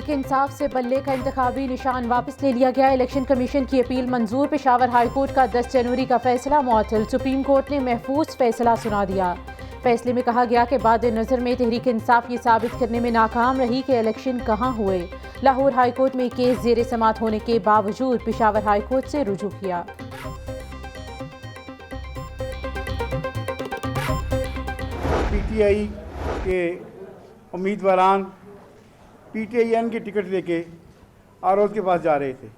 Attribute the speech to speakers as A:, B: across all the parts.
A: تحریک انصاف سے بلے کا انتخابی نشان واپس لے لیا گیا۔ الیکشن کمیشن کی اپیل منظور۔ پشاور ہائی کورٹ کا 10 جنوری کا فیصلہ معطل۔ سپریم کورٹ نے محفوظ فیصلہ سنا دیا۔ فیصلے میں کہا گیا کہ بعد نظر میں تحریک انصاف یہ ثابت کرنے میں ناکام رہی کہ الیکشن کہاں ہوئے۔ لاہور ہائی کورٹ میں کیس زیر سماعت ہونے کے باوجود پشاور ہائی کورٹ سے رجوع کیا۔
B: پی ٹی آئی کے امیدواران پی ٹی آئی این کے ٹکٹ لے کے آر اوز کے پاس جا رہے تھے،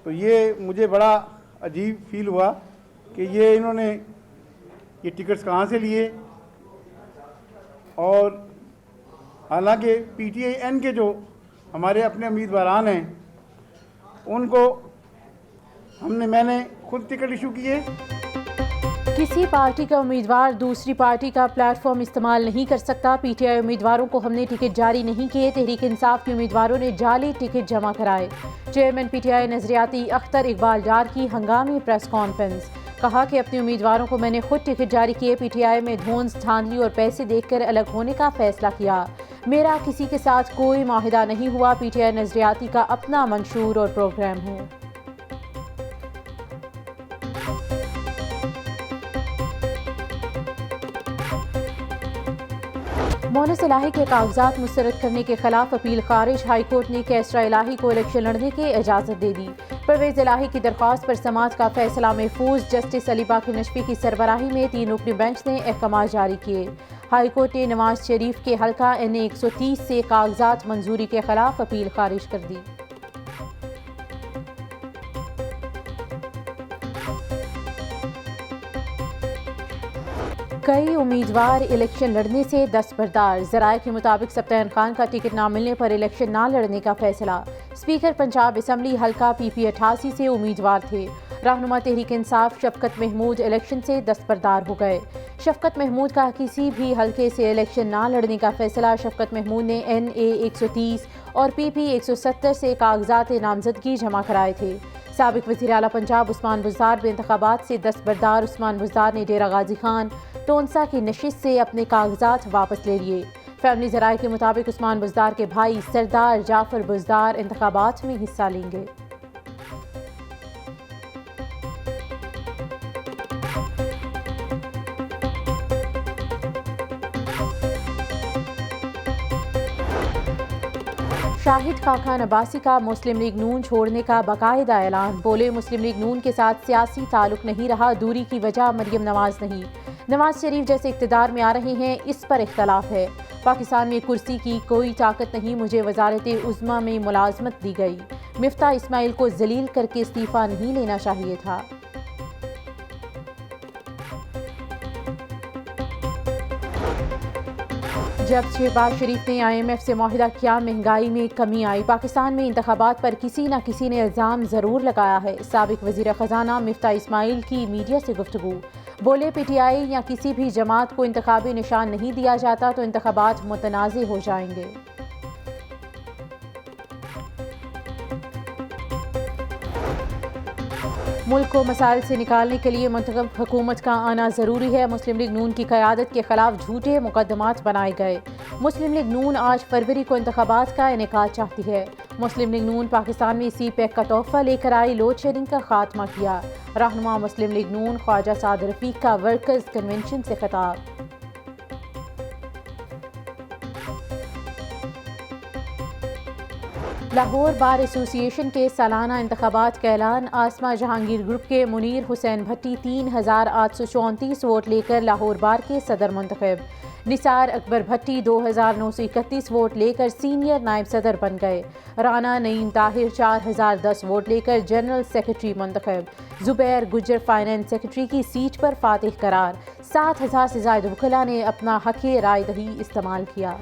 B: تو یہ مجھے بڑا عجیب فیل ہوا کہ انہوں نے یہ ٹکٹس کہاں سے لیے، اور حالانکہ پی ٹی آئی این کے جو ہمارے اپنے امیدواران ہیں ان کو میں نے خود ٹکٹ ایشو کیے۔
A: کسی پارٹی کا امیدوار دوسری پارٹی کا پلیٹ فارم استعمال نہیں کر سکتا۔ پی ٹی آئی امیدواروں کو ہم نے ٹکٹ جاری نہیں کیے۔ تحریک انصاف کے امیدواروں نے جعلی ٹکٹ جمع کرائے۔ چیئرمین پی ٹی آئی نظریاتی اختر اقبال ڈار کی ہنگامی پریس کانفرنس۔ کہا کہ اپنے امیدواروں کو میں نے خود ٹکٹ جاری کیے۔ پی ٹی آئی میں دھوندھ دھاندلی اور پیسے دیکھ کر الگ ہونے کا فیصلہ کیا۔ میرا کسی کے ساتھ کوئی معاہدہ نہیں ہوا۔ پی ٹی آئی نظریاتی کا اپنا منشور اور پروگرام ہے۔ مونس الہی کے کاغذات مسترد کرنے کے خلاف اپیل خارج۔ ہائی کورٹ نے کیسرا الہی کو الیکشن لڑنے کی اجازت دے دی۔ پرویز الہی کی درخواست پر سماعت کا فیصلہ محفوظ۔ جسٹس علی باقر نشفی کی سربراہی میں 3 رکنی بینچ نے احکامات جاری کیے۔ ہائی کورٹ نے نواز شریف کے حلقہ این اے 130 سے کاغذات منظوری کے خلاف اپیل خارج کر دی۔ کئی امیدوار الیکشن لڑنے سے دستبردار۔ ذرائع کے مطابق سبطین خان کا ٹکٹ نہ ملنے پر الیکشن نہ لڑنے کا فیصلہ۔ اسپیکر پنجاب اسمبلی حلقہ پی پی 88 سے امیدوار تھے۔ رہنما تحریک انصاف شفقت محمود الیکشن سے دستبردار ہو گئے۔ شفقت محمود کا کسی بھی حلقے سے الیکشن نہ لڑنے کا فیصلہ۔ شفقت محمود نے این اے 130 اور پی پی 170 سے کاغذات نامزدگی جمع کرائے تھے۔ سابق وزیر اعلیٰ پنجاب عثمان بزدار بھی انتخابات سے دستبردار۔ عثمان بزدار نے ڈیرہ غازی خان ٹونسا کی نشست سے اپنے کاغذات واپس لے لیے۔ فیملی ذرائع کے مطابق عثمان بزدار کے بھائی سردار جعفر بزدار انتخابات میں حصہ لیں گے۔ شاہد خاقان عباسی کا مسلم لیگ نون چھوڑنے کا باقاعدہ اعلان۔ بولے مسلم لیگ نون کے ساتھ سیاسی تعلق نہیں رہا، دوری کی وجہ مریم نواز نہیں۔ نواز شریف جیسے اقتدار میں آ رہے ہیں اس پر اختلاف ہے۔ پاکستان میں کرسی کی کوئی طاقت نہیں، مجھے وزارت عظمیٰ میں ملازمت دی گئی۔ مفتاح اسماعیل کو ذلیل کر کے استعفیٰ نہیں لینا چاہیے تھا۔ جب شہباز شریف نے آئی ایم ایف سے معاہدہ کیا، مہنگائی میں کمی آئی۔ پاکستان میں انتخابات پر کسی نہ کسی نے الزام ضرور لگایا ہے۔ سابق وزیر خزانہ مفتاح اسماعیل کی میڈیا سے گفتگو۔ بولے پی ٹی آئی یا کسی بھی جماعت کو انتخابی نشان نہیں دیا جاتا تو انتخابات متنازع ہو جائیں گے۔ ملک کو مسائل سے نکالنے کے لیے منتخب حکومت کا آنا ضروری ہے۔ مسلم لیگ نون کی قیادت کے خلاف جھوٹے مقدمات بنائے گئے۔ مسلم لیگ نون 8 فروری کو انتخابات کا انعقاد چاہتی ہے۔ مسلم لیگ نون پاکستان میں سی پیک کا تحفہ لے کر آئی، لوڈ شیڈنگ کا خاتمہ کیا۔ رہنما مسلم لیگ نون خواجہ سعد رفیق کا ورکرز کنونشن سے خطاب۔ لاہور بار ایسوسی ایشن کے سالانہ انتخابات کا اعلان۔ آسما جہانگیر گروپ کے منیر حسین بھٹی 3834 ووٹ لے کر لاہور بار کے صدر منتخب۔ نثار اکبر بھٹی 2931 ووٹ لے کر سینئر نائب صدر بن گئے۔ رانا نعیم طاہر 4010 ووٹ لے کر جنرل سیکرٹری منتخب۔ زبیر گجر فائنانس سیکرٹری کی سیٹ پر فاتح قرار۔ 7000 سے زائد وکلاء نے اپنا حق رائے دہی استعمال کیا۔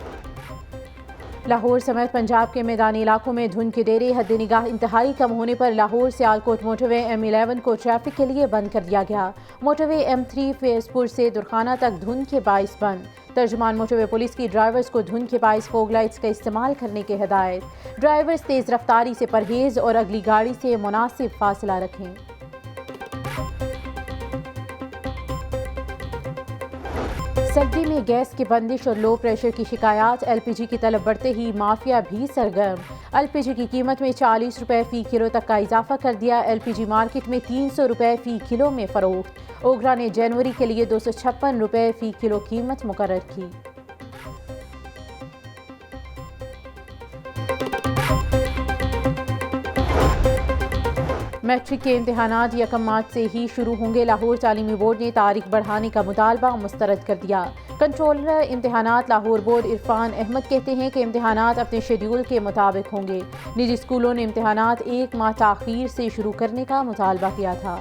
A: لاہور سمیت پنجاب کے میدانی علاقوں میں دھند کے ڈیرے۔ حد نگاہ انتہائی کم ہونے پر لاہور سیالکوٹ موٹر وے M11 کو ٹریفک کے لیے بند کر دیا گیا۔ موٹر وے M3 فیض پور سے درخانہ تک دھند کے باعث بند۔ ترجمان موٹر وے پولیس کی ڈرائیورز کو دھند کے باعث فوگ لائٹس کا استعمال کرنے کی ہدایت۔ ڈرائیورز تیز رفتاری سے پرہیز اور اگلی گاڑی سے مناسب فاصلہ رکھیں۔ سردی میں گیس کی بندش اور لو پریشر کی شکایات، ایل پی جی کی طلب بڑھتے ہی مافیا بھی سرگرم۔ ایل پی جی کی قیمت میں 40 روپے فی کلو تک کا اضافہ کر دیا، ایل پی جی مارکیٹ میں 300 روپے فی کلو میں فروخت۔ اوگرا نے جنوری کے لیے 256 روپے فی کلو قیمت مقرر کی۔ میٹرک کے امتحانات 1 مارچ سے ہی شروع ہوں گے، لاہور تعلیمی بورڈ نے تاریخ بڑھانے کا مطالبہ مسترد کر دیا۔ کنٹرولر امتحانات لاہور بورڈ عرفان احمد کہتے ہیں کہ امتحانات اپنے شیڈول کے مطابق ہوں گے۔ نجی اسکولوں نے امتحانات 1 ماہ تاخیر سے شروع کرنے کا مطالبہ کیا تھا۔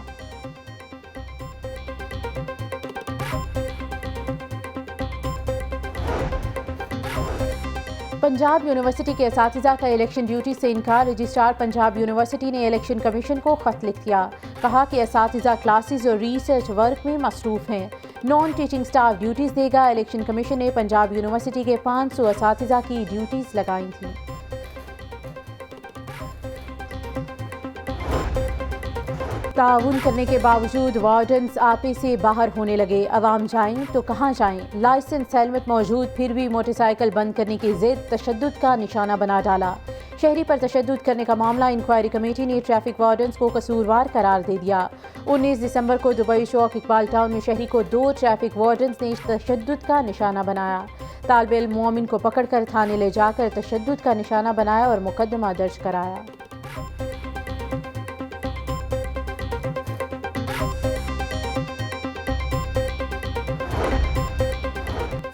A: پنجاب یونیورسٹی کے اساتذہ کا الیکشن ڈیوٹی سے انکار، رجسٹرار پنجاب یونیورسٹی نے الیکشن کمیشن کو خط لکھ دیا، کہا کہ اساتذہ کلاسز اور ریسرچ ورک میں مصروف ہیں، نان ٹیچنگ سٹاف ڈیوٹیز دے گا۔ الیکشن کمیشن نے پنجاب یونیورسٹی کے 500 اساتذہ کی ڈیوٹیز لگائی تھیں۔ تعاون کرنے کے باوجود وارڈنز آپے سے باہر ہونے لگے، عوام جائیں تو کہاں جائیں؟ لائسنس ہیلمٹ موجود پھر بھی موٹر سائیکل بند کرنے کی ضد تشدد کا نشانہ بنا ڈالا۔ شہری پر تشدد کرنے کا معاملہ، انکوائری کمیٹی نے ٹریفک وارڈنز کو قصوروار قرار دے دیا۔ 19 دسمبر کو دبئی چوک اقبال ٹاؤن میں شہری کو 2 ٹریفک وارڈنز نے تشدد کا نشانہ بنایا۔ طالب علم مومن کو پکڑ کر تھانے لے جا کر تشدد کا نشانہ بنایا اور مقدمہ درج کرایا۔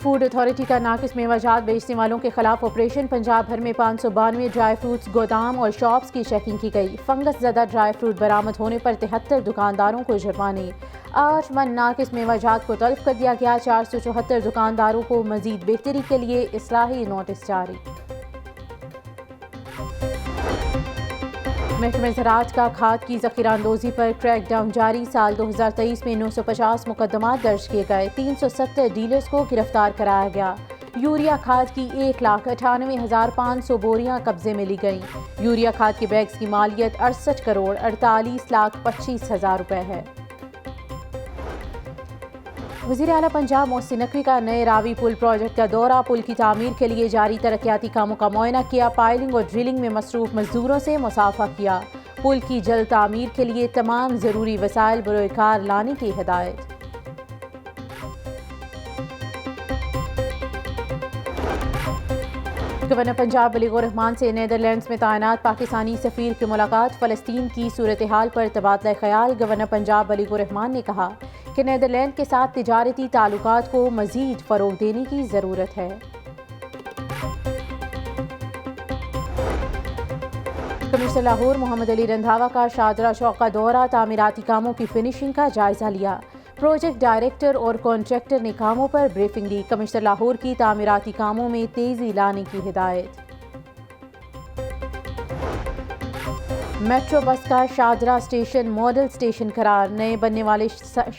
A: فوڈ اتھارٹی کا ناقص میوہ جات بیچنے والوں کے خلاف آپریشن، پنجاب بھر میں 592 ڈرائی فروٹس گودام اور شاپس کی چیکنگ کی گئی۔ فنگس زدہ ڈرائی فروٹ برآمد ہونے پر 73 دکانداروں کو جرمانے، 8 من ناقص میوہ جات کو طلب کر دیا گیا، 474 دکانداروں کو مزید بہتری کے لیے اصلاحی نوٹس جاری۔ محکمہ زراعت کا کھاد کی ذخیرہ اندوزی پر کریک ڈاؤن جاری، سال 2023 میں 950 مقدمات درج کیے گئے، 370 ڈیلرز کو گرفتار کرایا گیا۔ یوریا کھاد کی 1,98,500 بوریاں قبضے میں لی گئیں۔ یوریا کھاد کے بیگز کی مالیت 68 کروڑ 48,25,000 روپے ہے۔ وزیر اعلیٰ پنجاب محسن نقوی کا نئے راوی پل پروجیکٹ کا دورہ، پل کی تعمیر کے لیے جاری ترقیاتی کاموں کا معائنہ کیا، پائلنگ اور ڈرلنگ میں مصروف مزدوروں سے مصافحہ کیا، پل کی جلد تعمیر کے لیے تمام ضروری وسائل بروئے کار لانے کی ہدایت۔ گورنر پنجاب بلیغ الرحمان سے نیدرلینڈز میں تعینات پاکستانی سفیر کی ملاقات، فلسطین کی صورتحال پر تبادلہ خیال۔ گورنر پنجاب بلیغ الرحمان نے کہا کہ نیدرلینڈ کے ساتھ تجارتی تعلقات کو مزید فروغ دینے کی ضرورت ہے۔ کمشنر لاہور محمد علی رندھاوا کا شاہدرہ چوک کا دورہ، تعمیراتی کاموں کی فنشنگ کا جائزہ لیا، پروجیکٹ ڈائریکٹر اور کانٹریکٹر نے کاموں پر بریفنگ دی، کمشنر لاہور کی تعمیراتی کاموں میں تیزی لانے کی ہدایت۔ میٹرو بس کا شاہدرہ اسٹیشن ماڈل اسٹیشن قرار، نئے بننے والے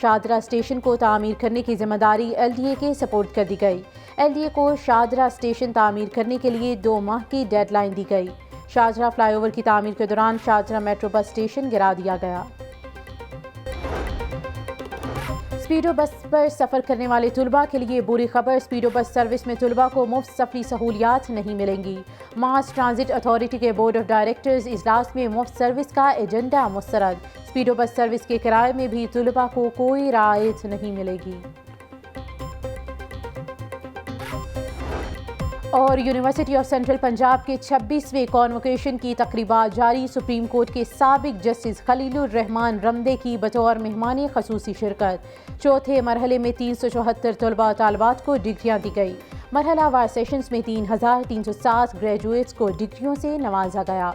A: شاہدرہ اسٹیشن کو تعمیر کرنے کی ذمہ داری ایل ڈی اے کے سپورٹ کر دی گئی۔ ایل ڈی اے کو شاہدرہ اسٹیشن تعمیر کرنے کے لیے 2 ماہ کی ڈیڈ لائن دی گئی۔ شاہدرہ فلائی اوور کی تعمیر کے دوران شاہدرہ میٹرو بس اسٹیشن گرا دیا گیا۔ اسپیڈو بس پر سفر کرنے والے طلباء کے لیے بری خبر، اسپیڈو بس سروس میں طلباء کو مفت سفری سہولیات نہیں ملیں گی۔ ماس ٹرانزٹ اتھارٹی کے بورڈ آف ڈائریکٹرز اجلاس میں مفت سروس کا ایجنڈا مسترد، اسپیڈو بس سروس کے کرائے میں بھی طلباء کو کوئی رعایت نہیں ملے گی۔ اور یونیورسٹی آف سینٹرل پنجاب کے 26ویں کانوکیشن کی تقریبات جاری، سپریم کورٹ کے سابق جسٹس خلیل الرحمان رمدے کی بطور مہمان خصوصی شرکت۔ چوتھے مرحلے میں 374 طلباء و طالبات کو ڈگریاں دی گئی۔ مرحلہ وار سیشنز میں 3,307 گریجویٹس کو ڈگریوں سے نوازا گیا۔